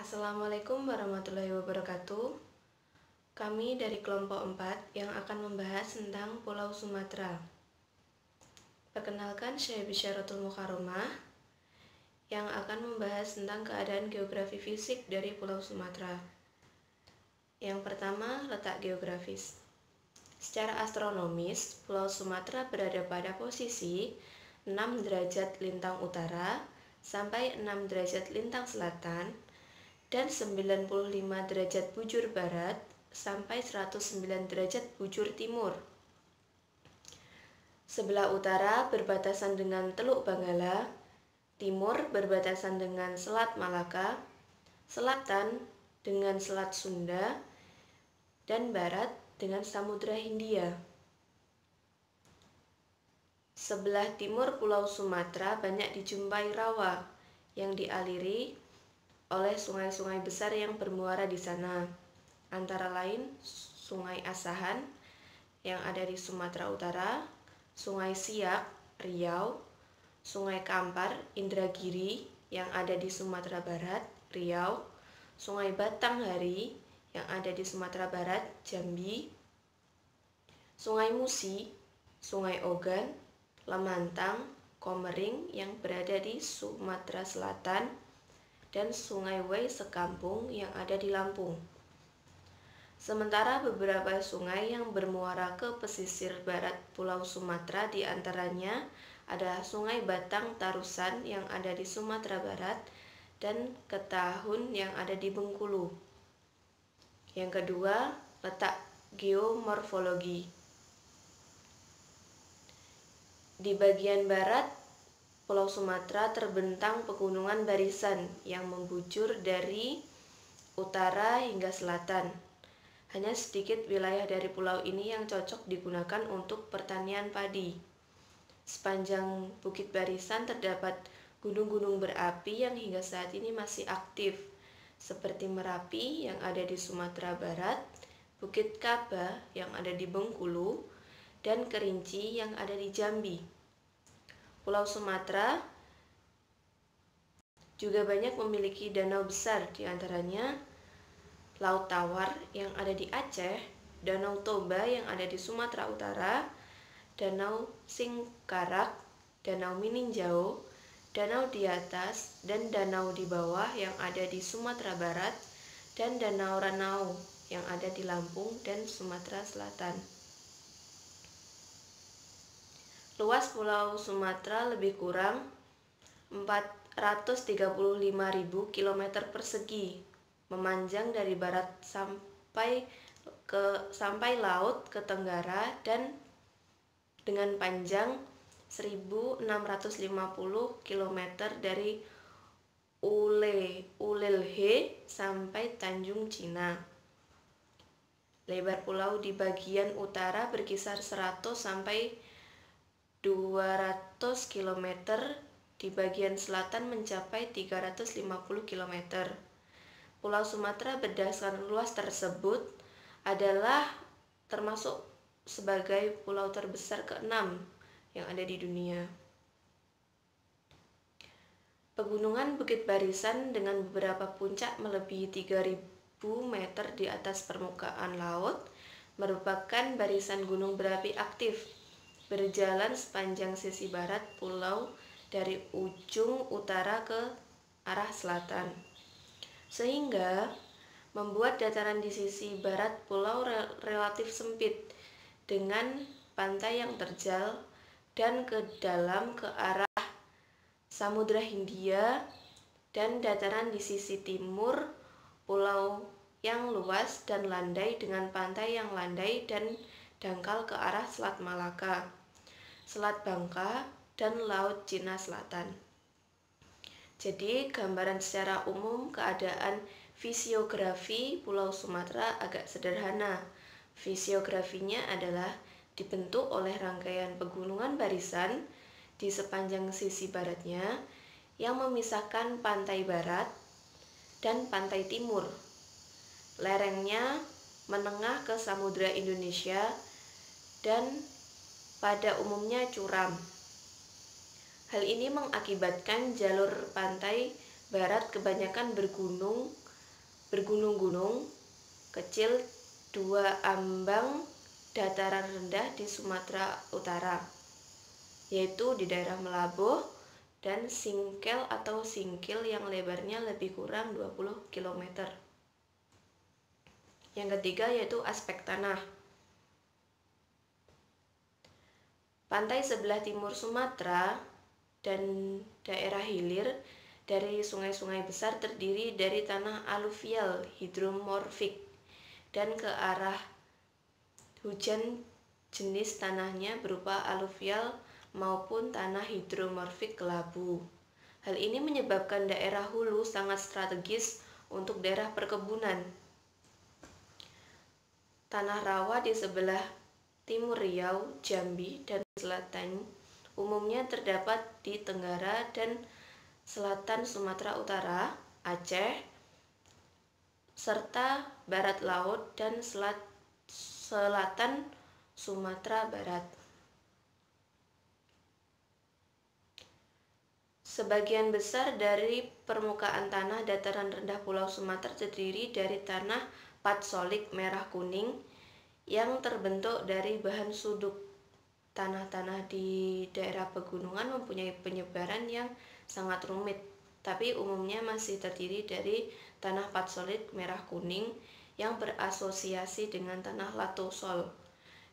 Assalamualaikum warahmatullahi wabarakatuh. Kami dari kelompok 4 yang akan membahas tentang Pulau Sumatera. Perkenalkan, saya Bisyaratul Mukarramah yang akan membahas tentang keadaan geografi fisik dari Pulau Sumatera. Yang pertama, letak geografis. Secara astronomis, Pulau Sumatera berada pada posisi 6 derajat lintang utara sampai 6 derajat lintang selatan dan 95 derajat bujur barat sampai 109 derajat bujur timur. Sebelah utara berbatasan dengan Teluk Benggala, timur berbatasan dengan Selat Malaka, selatan dengan Selat Sunda, dan barat dengan Samudra Hindia. Sebelah timur Pulau Sumatera banyak dijumpai rawa yang dialiri oleh sungai-sungai besar yang bermuara di sana, antara lain Sungai Asahan yang ada di Sumatera Utara, Sungai Siak, Riau, Sungai Kampar, Indragiri yang ada di Sumatera Barat, Riau, Sungai Batanghari yang ada di Sumatera Barat, Jambi, Sungai Musi, Sungai Ogan, Lemantang, Komering yang berada di Sumatera Selatan, dan Sungai Wai Sekampung yang ada di Lampung. Sementara beberapa sungai yang bermuara ke pesisir barat Pulau Sumatera diantaranya adalah Sungai Batang Tarusan yang ada di Sumatera Barat dan Ketahun yang ada di Bengkulu. Yang kedua, letak geomorfologi. Di bagian barat Pulau Sumatera terbentang pegunungan barisan yang membujur dari utara hingga selatan. Hanya sedikit wilayah dari pulau ini yang cocok digunakan untuk pertanian padi. Sepanjang Bukit Barisan terdapat gunung-gunung berapi yang hingga saat ini masih aktif, seperti Merapi yang ada di Sumatera Barat, Bukit Kaba yang ada di Bengkulu, dan Kerinci yang ada di Jambi. Pulau Sumatera juga banyak memiliki danau besar, diantaranya Laut Tawar yang ada di Aceh, Danau Toba yang ada di Sumatera Utara, Danau Singkarak, Danau Meninjau, Danau di atas dan Danau di bawah yang ada di Sumatera Barat, dan Danau Ranau yang ada di Lampung dan Sumatera Selatan. Luas Pulau Sumatera lebih kurang 435.000 km persegi, memanjang dari barat sampai laut ke tenggara dan dengan panjang 1.650 km dari Ulelhe sampai Tanjung Cina. Lebar pulau di bagian utara berkisar 100 sampai 200 km, di bagian selatan mencapai 350 km. Pulau Sumatera berdasarkan luas tersebut adalah termasuk sebagai pulau terbesar ke-6 yang ada di dunia. Pegunungan Bukit Barisan dengan beberapa puncak melebihi 3.000 meter di atas permukaan laut merupakan barisan gunung berapi aktif berjalan sepanjang sisi barat pulau dari ujung utara ke arah selatan, sehingga membuat dataran di sisi barat pulau relatif sempit dengan pantai yang terjal dan ke dalam ke arah Samudra Hindia, dan dataran di sisi timur pulau yang luas dan landai dengan pantai yang landai dan dangkal ke arah Selat Malaka, Selat Bangka, dan Laut Cina Selatan. Jadi, gambaran secara umum keadaan fisiografi Pulau Sumatera agak sederhana. Fisiografinya adalah dibentuk oleh rangkaian pegunungan barisan di sepanjang sisi baratnya yang memisahkan pantai barat dan pantai timur. Lerengnya menengah ke Samudra Indonesia dan pada umumnya curam. Hal ini mengakibatkan jalur pantai barat kebanyakan bergunung bergunung-gunung kecil, 2 ambang dataran rendah di Sumatera Utara, yaitu di daerah Meulaboh dan Singkel atau Singkil yang lebarnya lebih kurang 20 km. Yang ketiga yaitu aspek tanah. Pantai sebelah timur Sumatera dan daerah hilir dari sungai-sungai besar terdiri dari tanah aluvial hidromorfik, dan ke arah hujan jenis tanahnya berupa aluvial maupun tanah hidromorfik kelabu. Hal ini menyebabkan daerah hulu sangat strategis untuk daerah perkebunan. Tanah rawa di sebelah timur Riau, Jambi, dan selatan umumnya terdapat di Tenggara dan Selatan Sumatera Utara, Aceh, serta barat laut dan selatan Sumatera Barat. Sebagian besar dari permukaan tanah dataran rendah Pulau Sumatera terdiri dari tanah patsolik merah kuning yang terbentuk dari bahan suduk. Tanah-tanah di daerah pegunungan mempunyai penyebaran yang sangat rumit, tapi umumnya masih terdiri dari tanah patsolit merah kuning yang berasosiasi dengan tanah latosol.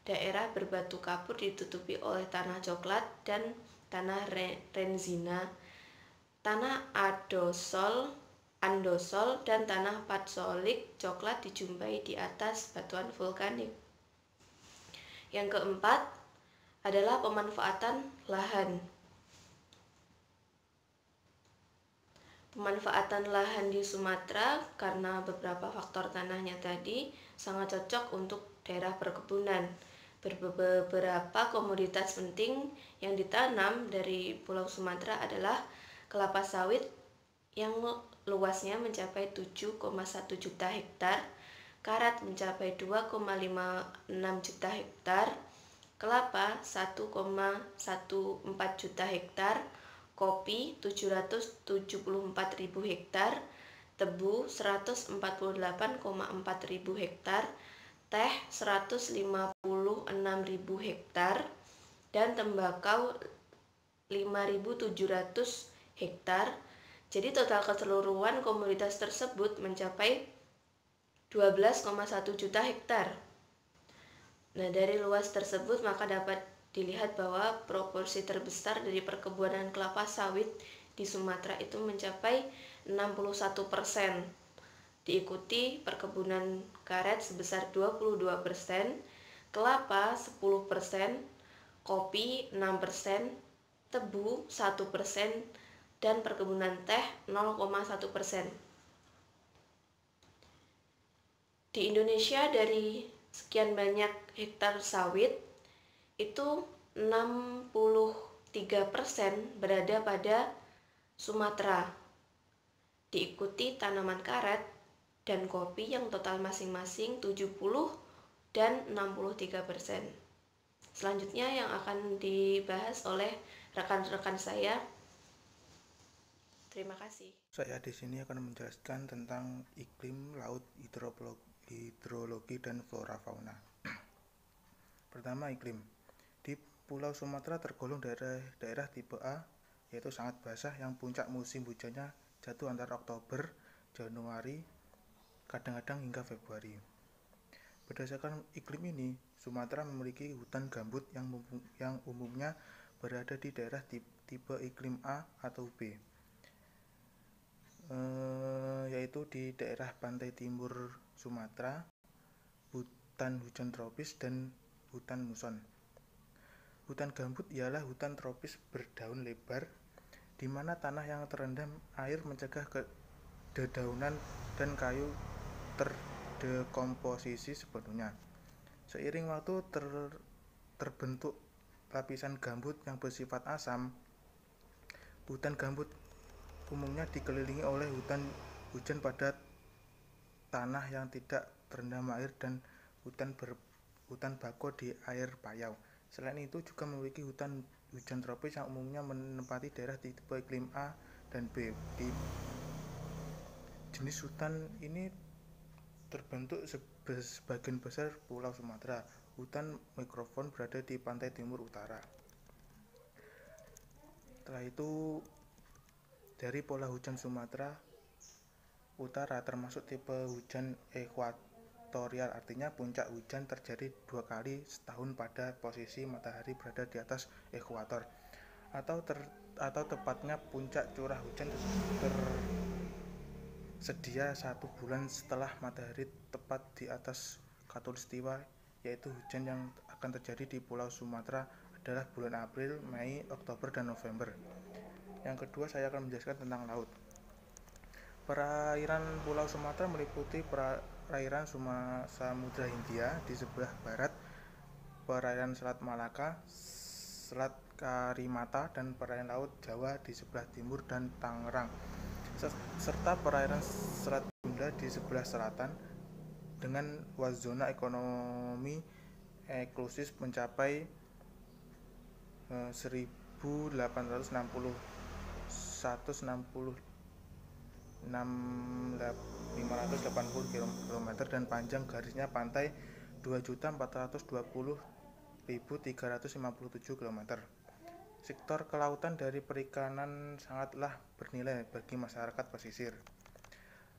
Daerah berbatu kapur ditutupi oleh tanah coklat dan tanah renzina, tanah andosol dan tanah patsolik coklat dijumpai di atas batuan vulkanik. Yang keempat adalah pemanfaatan lahan. Pemanfaatan lahan di Sumatera karena beberapa faktor tanahnya tadi sangat cocok untuk daerah perkebunan. Beberapa komoditas penting yang ditanam dari Pulau Sumatera adalah kelapa sawit yang luasnya mencapai 7,1 juta hektar, karet mencapai 2,56 juta hektar, kelapa 1,14 juta hektar, kopi 774.000 hektar, tebu 148,4 ribu hektar, teh 156.000 hektar, dan tembakau 5.700 hektar. Jadi total keseluruhan komoditas tersebut mencapai 12,1 juta hektar. Nah, dari luas tersebut maka dapat dilihat bahwa proporsi terbesar dari perkebunan kelapa sawit di Sumatera itu mencapai 61%. Diikuti perkebunan karet sebesar 22%, kelapa 10%, kopi 6%, tebu 1%, dan perkebunan teh 0,1%. Di Indonesia dari sekian banyak hektar sawit itu 63% berada pada Sumatera, diikuti tanaman karet dan kopi yang total masing-masing 70 dan 63%. Selanjutnya yang akan dibahas oleh rekan-rekan saya. Terima kasih. Saya di sini akan menjelaskan tentang iklim, laut, hidrologi, dan flora fauna. Pertama, iklim. Di Pulau Sumatera tergolong daerah tipe A, yaitu sangat basah yang puncak musim hujannya jatuh antara Oktober, Januari, kadang-kadang hingga Februari. Berdasarkan iklim ini, Sumatera memiliki hutan gambut yang umumnya berada di daerah tipe iklim A atau B, yaitu di daerah pantai timur Sumatera, hutan hujan tropis, dan hutan muson. Hutan gambut ialah hutan tropis berdaun lebar, di mana tanah yang terendam air mencegah dedaunan dan kayu terdekomposisi sepenuhnya. Seiring waktu terbentuk lapisan gambut yang bersifat asam. Hutan gambut umumnya dikelilingi oleh hujan padat, tanah yang tidak terendam air, dan hutan bako di air payau. Selain itu juga memiliki hutan hujan tropis yang umumnya menempati daerah di tipe iklim A dan B. Di jenis hutan ini terbentuk sebagian besar Pulau Sumatera. Hutan mikrofon berada di pantai timur utara. Setelah itu, dari pola hujan Sumatera Utara termasuk tipe hujan ekuatorial, artinya puncak hujan terjadi 2 kali setahun pada posisi matahari berada di atas ekuator, atau tepatnya puncak curah hujan tersedia 1 bulan setelah matahari tepat di atas khatulistiwa, yaitu hujan yang akan terjadi di Pulau Sumatera adalah bulan April, Mei, Oktober, dan November. Yang kedua, saya akan menjelaskan tentang laut. Perairan Pulau Sumatera meliputi perairan Samudra Hindia di sebelah barat, perairan Selat Malaka, Selat Karimata, dan perairan Laut Jawa di sebelah timur dan Tangerang, serta perairan Selat Sunda di sebelah selatan, dengan luas zona ekonomi eksklusif mencapai 1.580 km dan panjang garisnya pantai 2.420.357 km. Sektor kelautan dari perikanan sangatlah bernilai bagi masyarakat pesisir.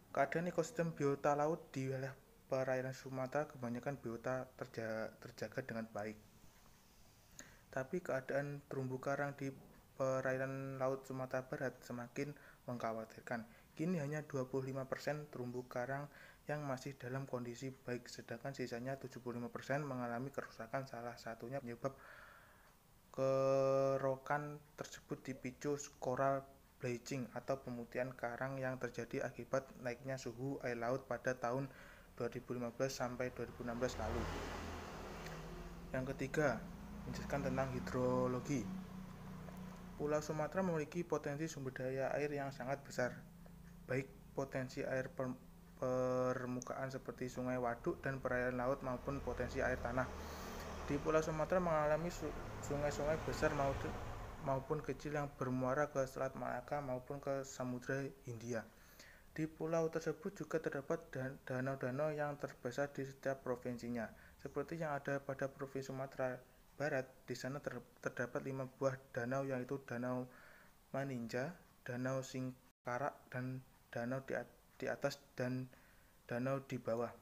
Keadaan ekosistem biota laut di wilayah perairan Sumatera kebanyakan biota terjaga dengan baik. Tapi keadaan terumbu karang di perairan laut Sumatera Barat semakin mengkhawatirkan. Kini hanya 25% terumbu karang yang masih dalam kondisi baik, sedangkan sisanya 75% mengalami kerusakan. Salah satunya penyebab kerokan tersebut dipicu coral bleaching atau pemutihan karang yang terjadi akibat naiknya suhu air laut pada tahun 2015 sampai 2016 lalu. Yang ketiga, menjelaskan tentang hidrologi. Pulau Sumatera memiliki potensi sumber daya air yang sangat besar, baik potensi air permukaan seperti sungai waduk dan perairan laut maupun potensi air tanah. Di Pulau Sumatera mengalami sungai-sungai besar maupun kecil yang bermuara ke Selat Malaka maupun ke Samudra Hindia. Di pulau tersebut juga terdapat danau-danau yang terbesar di setiap provinsinya, seperti yang ada pada Provinsi Sumatera Barat. Di sana terdapat 5 buah danau, yaitu Danau Maninja, Danau Singkarak, dan danau di atas dan danau di bawah.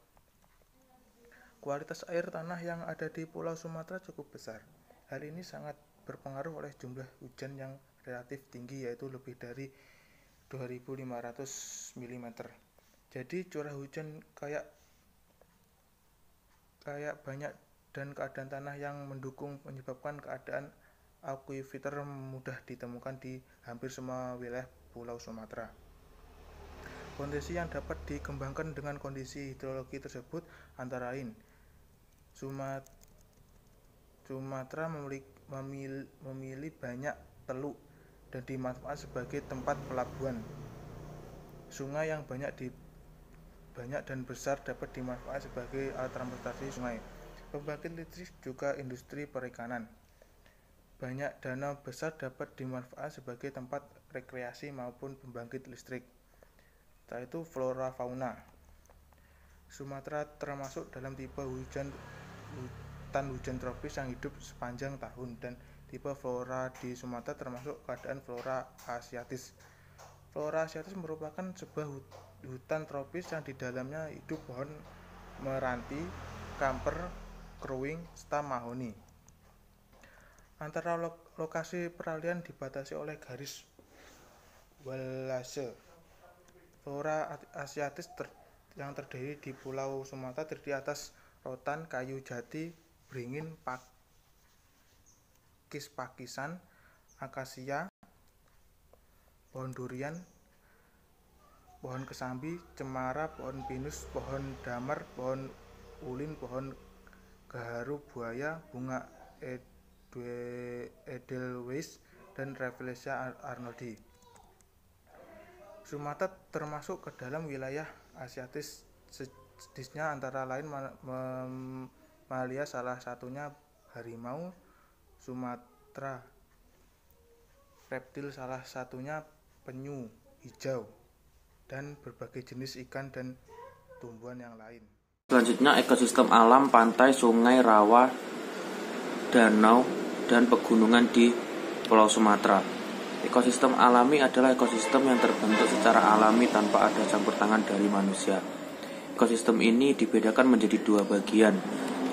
Kualitas air tanah yang ada di Pulau Sumatera cukup besar. Hal ini sangat berpengaruh oleh jumlah hujan yang relatif tinggi, yaitu lebih dari 2.500 mm. Jadi curah hujan kayak banyak dan keadaan tanah yang mendukung menyebabkan keadaan akuifer mudah ditemukan di hampir semua wilayah Pulau Sumatera. Kondisi yang dapat dikembangkan dengan kondisi hidrologi tersebut antara lain: Sumatera memilih banyak teluk dan dimanfaatkan sebagai tempat pelabuhan. Sungai yang banyak dan besar dapat dimanfaatkan sebagai alat transportasi sungai, pembangkit listrik, juga industri perikanan. Banyak danau besar dapat dimanfaatkan sebagai tempat rekreasi maupun pembangkit listrik. Setelah itu, flora fauna. Sumatera termasuk dalam tipe hutan hujan tropis yang hidup sepanjang tahun, dan tipe flora di Sumatera termasuk keadaan flora asiatis. Flora asiatis merupakan sebuah hutan tropis yang di dalamnya hidup pohon meranti, kamper, keruing, serta mahoni. Antara lokasi peralihan dibatasi oleh garis Wallace. Flora asiatis yang terdiri di Pulau Sumatera terdiri atas rotan, kayu jati, beringin, pakis-pakisan, akasia, pohon durian, pohon kesambi, cemara, pohon pinus, pohon damar, pohon ulin, pohon gaharu buaya, bunga edelweiss, dan Rafflesia arnoldii. Sumatera termasuk ke dalam wilayah asiatis. Jenisnya antara lain mamalia, salah satunya harimau Sumatera, reptil salah satunya penyu hijau, dan berbagai jenis ikan dan tumbuhan yang lain. Selanjutnya, ekosistem alam pantai, sungai, rawa, danau, dan pegunungan di Pulau Sumatera. Ekosistem alami adalah ekosistem yang terbentuk secara alami tanpa ada campur tangan dari manusia. Ekosistem ini dibedakan menjadi dua bagian,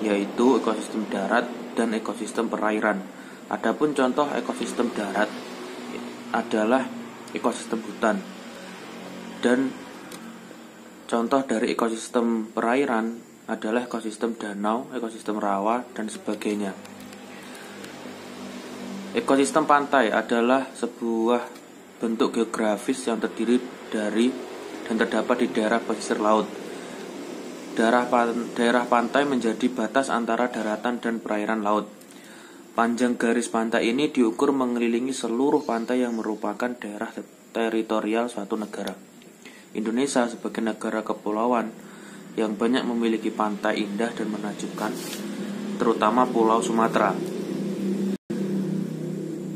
yaitu ekosistem darat dan ekosistem perairan. Adapun contoh ekosistem darat adalah ekosistem hutan, dan contoh dari ekosistem perairan adalah ekosistem danau, ekosistem rawa, dan sebagainya. Ekosistem pantai adalah sebuah bentuk geografis yang terdiri dari dan terdapat di daerah pesisir laut. Daerah pantai menjadi batas antara daratan dan perairan laut. Panjang garis pantai ini diukur mengelilingi seluruh pantai yang merupakan daerah teritorial suatu negara. Indonesia sebagai negara kepulauan yang banyak memiliki pantai indah dan menakjubkan, terutama Pulau Sumatera,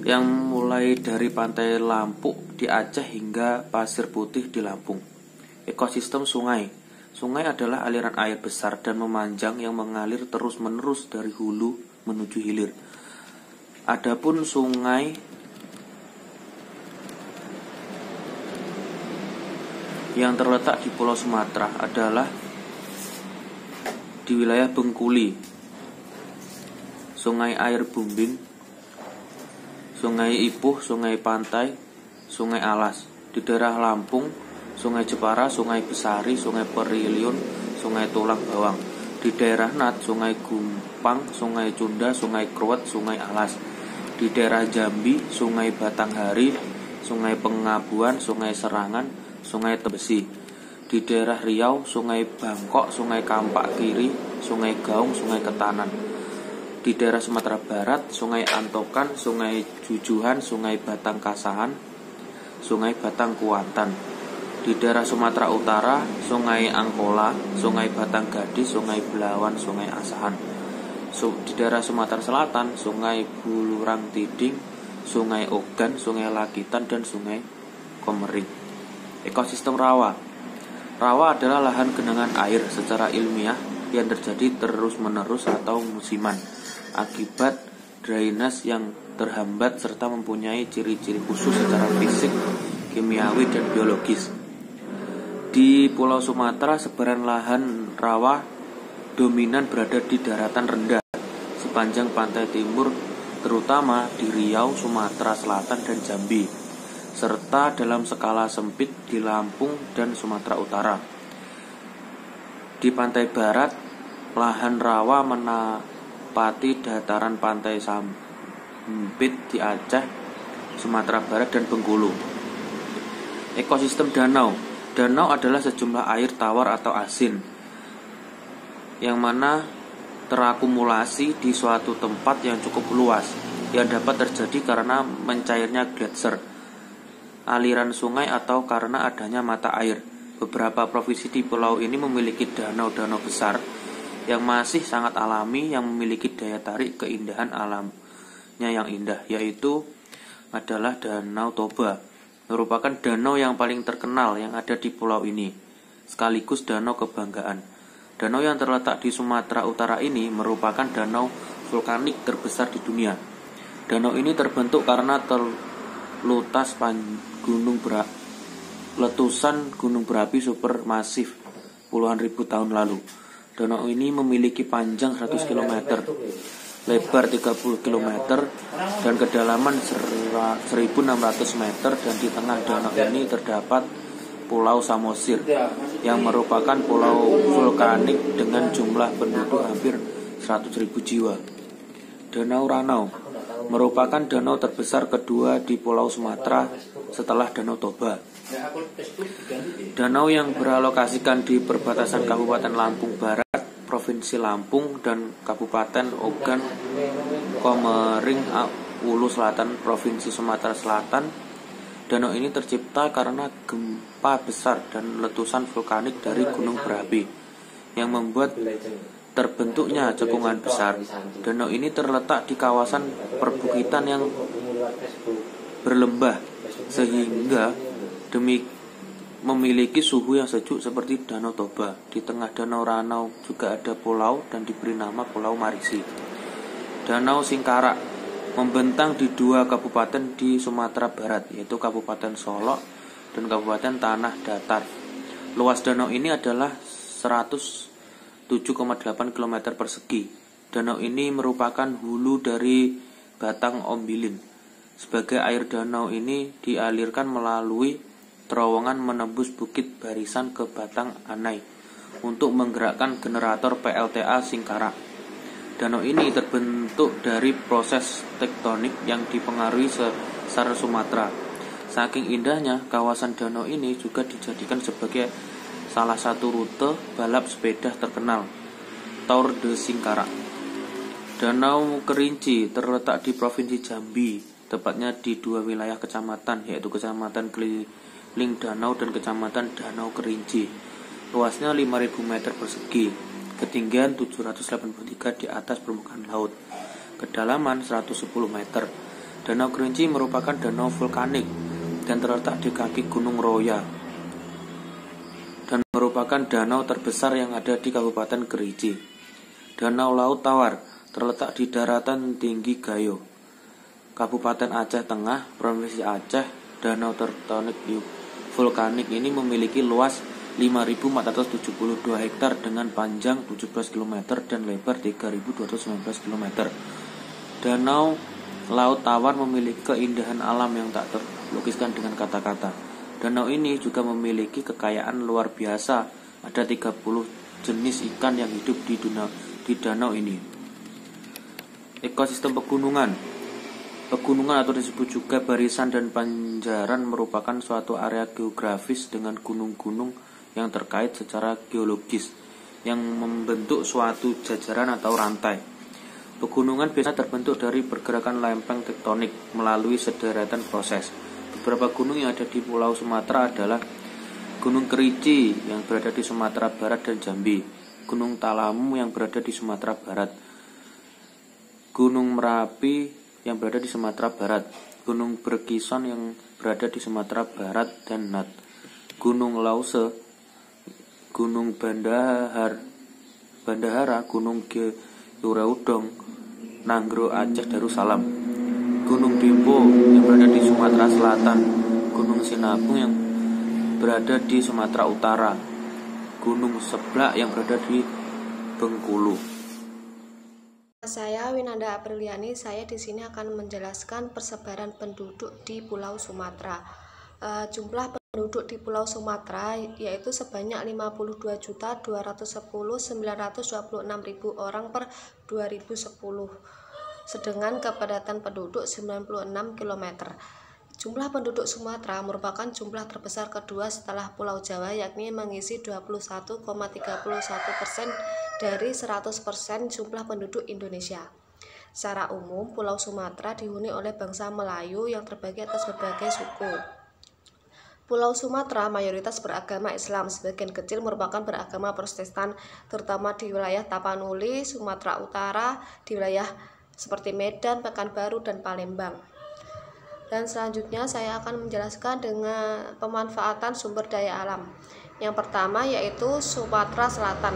yang mulai dari pantai Lampuk di Aceh hingga Pasir Putih di Lampung. Ekosistem sungai. Sungai adalah aliran air besar dan memanjang yang mengalir terus-menerus dari hulu menuju hilir. Adapun sungai yang terletak di Pulau Sumatera adalah di wilayah Bengkuli, Sungai Air Bumbing, Sungai Ipuh, Sungai Pantai, Sungai Alas. Di daerah Lampung, Sungai Jepara, Sungai Besari, Sungai Periliun, Sungai Tulang Bawang. Di daerah Nat, Sungai Gumpang, Sungai Cunda, Sungai Kruet, Sungai Alas. Di daerah Jambi, Sungai Batanghari, Sungai Pengabuan, Sungai Serangan, Sungai Tebesi. Di daerah Riau, Sungai Bangkok, Sungai Kampak Kiri, Sungai Gaung, Sungai Ketanan. Di daerah Sumatera Barat, Sungai Antokan, Sungai Jujuhan, Sungai Batang Kasahan, Sungai Batang Kuantan. Di daerah Sumatera Utara, Sungai Angkola, Sungai Batang Gadis, Sungai Belawan, Sungai Asahan. Di daerah Sumatera Selatan, Sungai Bulurang Tiding, Sungai Ogan, Sungai Lakitan, dan Sungai Komering. Ekosistem rawa. Rawa adalah lahan genangan air secara ilmiah yang terjadi terus-menerus atau musiman akibat drainase yang terhambat serta mempunyai ciri-ciri khusus secara fisik, kimiawi, dan biologis. Di Pulau Sumatera, sebaran lahan rawa dominan berada di daratan rendah sepanjang pantai timur, terutama di Riau, Sumatera Selatan, dan Jambi, serta dalam skala sempit di Lampung dan Sumatera Utara. Di pantai barat, lahan rawa menapati dataran pantai sempit di Aceh, Sumatera Barat, dan Bengkulu. Ekosistem danau. Danau adalah sejumlah air tawar atau asin yang mana terakumulasi di suatu tempat yang cukup luas, yang dapat terjadi karena mencairnya gletser, aliran sungai, atau karena adanya mata air. Beberapa provinsi di pulau ini memiliki danau-danau besar yang masih sangat alami, yang memiliki daya tarik keindahan alamnya yang indah, yaitu adalah Danau Toba, merupakan danau yang paling terkenal yang ada di pulau ini, sekaligus danau kebanggaan. Danau yang terletak di Sumatera Utara ini merupakan danau vulkanik terbesar di dunia. Danau ini terbentuk karena terlutas letusan gunung berapi supermasif puluhan ribu tahun lalu. Danau ini memiliki panjang 100 km, lebar 30 km, dan kedalaman 1.600 meter, dan di tengah danau ini terdapat Pulau Samosir yang merupakan pulau vulkanik dengan jumlah penduduk hampir 100.000 jiwa. Danau Ranau merupakan danau terbesar kedua di Pulau Sumatera setelah Danau Toba. Danau yang beralokasikan di perbatasan Kabupaten Lampung Barat, Provinsi Lampung, dan Kabupaten Ogan Komering Ulu Selatan, Provinsi Sumatera Selatan. Danau ini tercipta karena gempa besar dan letusan vulkanik dari gunung berapi yang membuat terbentuknya cekungan besar. Danau ini terletak di kawasan perbukitan yang berlembah, sehingga memiliki suhu yang sejuk seperti Danau Toba. Di tengah Danau Ranau juga ada pulau dan diberi nama Pulau Marisi. Danau Singkarak membentang di 2 kabupaten di Sumatera Barat, yaitu Kabupaten Solok dan Kabupaten Tanah Datar. Luas danau ini adalah 107,8 km persegi. Danau ini merupakan hulu dari Batang Ombilin. Sebagai air danau ini dialirkan melalui terowongan menembus Bukit Barisan ke Batang Anai untuk menggerakkan generator PLTA Singkarak. Danau ini terbentuk dari proses tektonik yang dipengaruhi sesar Sumatera. Saking indahnya, kawasan danau ini juga dijadikan sebagai salah satu rute balap sepeda terkenal, Tour de Singkarak. Danau Kerinci terletak di Provinsi Jambi, tepatnya di 2 wilayah kecamatan, yaitu Kecamatan Keliling Danau dan Kecamatan Danau Kerinci. Luasnya 5.000 meter persegi, ketinggian 783 di atas permukaan laut, kedalaman 110 meter. Danau Kerinci merupakan danau vulkanik dan terletak di kaki Gunung Roya dan merupakan danau terbesar yang ada di Kabupaten Kerinci. Danau Laut Tawar terletak di daratan tinggi Gayo, Kabupaten Aceh Tengah, Provinsi Aceh. Danau tektonik vulkanik ini memiliki luas 5.472 hektar dengan panjang 17 km dan lebar 3.219 km. Danau Laut Tawar memiliki keindahan alam yang tak terlukiskan dengan kata-kata. Danau ini juga memiliki kekayaan luar biasa. Ada 30 jenis ikan yang hidup di danau ini. Ekosistem pegunungan. Pegunungan atau disebut juga barisan dan panjaran merupakan suatu area geografis dengan gunung-gunung yang terkait secara geologis yang membentuk suatu jajaran atau rantai. Pegunungan biasanya terbentuk dari pergerakan lempeng tektonik melalui sederetan proses. Beberapa gunung yang ada di Pulau Sumatera adalah Gunung Kerinci yang berada di Sumatera Barat dan Jambi, Gunung Talamu yang berada di Sumatera Barat, Gunung Merapi yang berada di Sumatera Barat, Gunung Berkison yang berada di Sumatera Barat dan Nat, Gunung Lause, Gunung Bandahara, Gunung Geuraudong, Nanggro Aceh Darussalam, Gunung Dempo yang berada di Sumatera Selatan, Gunung Sinabung yang berada di Sumatera Utara, Gunung Seblak yang berada di Bengkulu. Saya Winanda Apriliani. Saya di sini akan menjelaskan persebaran penduduk di Pulau Sumatera. Jumlah penduduk di Pulau Sumatera yaitu sebanyak 52.210.926.000 orang per 2010, sedangkan kepadatan penduduk 96 km. Jumlah penduduk Sumatera merupakan jumlah terbesar kedua setelah Pulau Jawa, yakni mengisi 21,31% dari 100% jumlah penduduk Indonesia. Secara umum, Pulau Sumatera dihuni oleh bangsa Melayu yang terbagi atas berbagai suku. Pulau Sumatera mayoritas beragama Islam, sebagian kecil merupakan beragama Protestan, terutama di wilayah Tapanuli, Sumatera Utara, di wilayah seperti Medan, Pekanbaru, dan Palembang. Dan selanjutnya saya akan menjelaskan dengan pemanfaatan sumber daya alam. Yang pertama yaitu Sumatera Selatan.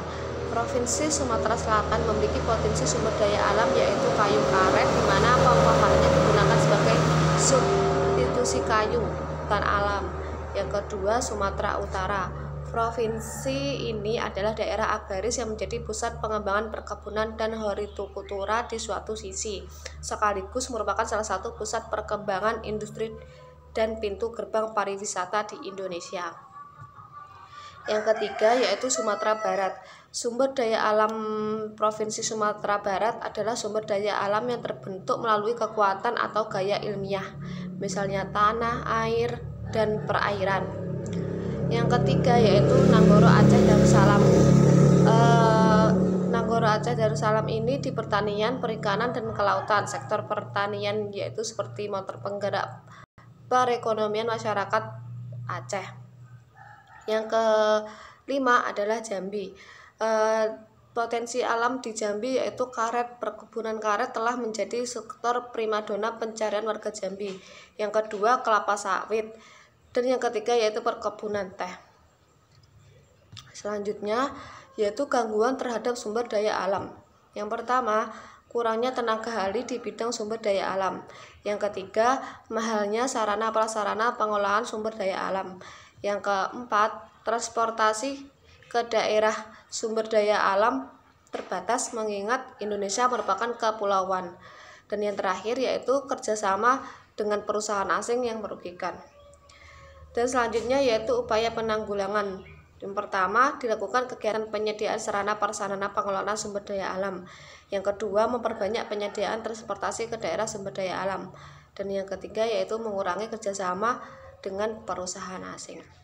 Provinsi Sumatera Selatan memiliki potensi sumber daya alam yaitu kayu karet, di mana pemaparannya digunakan sebagai substitusi kayu hutan alam. Yang kedua, Sumatera Utara. Provinsi ini adalah daerah agraris yang menjadi pusat pengembangan perkebunan dan hortikultura di suatu sisi, sekaligus merupakan salah satu pusat perkembangan industri dan pintu gerbang pariwisata di Indonesia. Yang ketiga yaitu Sumatera Barat. Sumber daya alam Provinsi Sumatera Barat adalah sumber daya alam yang terbentuk melalui kekuatan atau gaya ilmiah, misalnya tanah, air, dan perairan. Yang ketiga yaitu Nanggoro Aceh Darussalam. Nanggoro Aceh Darussalam ini di pertanian, perikanan, dan kelautan. Sektor pertanian yaitu seperti motor penggerak perekonomian masyarakat Aceh. Yang kelima adalah Jambi. Potensi alam di Jambi yaitu karet. Perkebunan karet telah menjadi sektor primadona pencarian warga Jambi. Yang kedua kelapa sawit. Dan yang ketiga yaitu perkebunan teh. Selanjutnya yaitu gangguan terhadap sumber daya alam. Yang pertama, kurangnya tenaga ahli di bidang sumber daya alam. Yang ketiga, mahalnya sarana prasarana pengolahan sumber daya alam. Yang keempat, transportasi ke daerah sumber daya alam terbatas mengingat Indonesia merupakan kepulauan. Dan yang terakhir yaitu kerjasama dengan perusahaan asing yang merugikan. Dan selanjutnya yaitu upaya penanggulangan. Yang pertama, dilakukan kegiatan penyediaan sarana prasarana pengelolaan sumber daya alam. Yang kedua, memperbanyak penyediaan transportasi ke daerah sumber daya alam. Dan yang ketiga yaitu mengurangi kerjasama dengan perusahaan asing.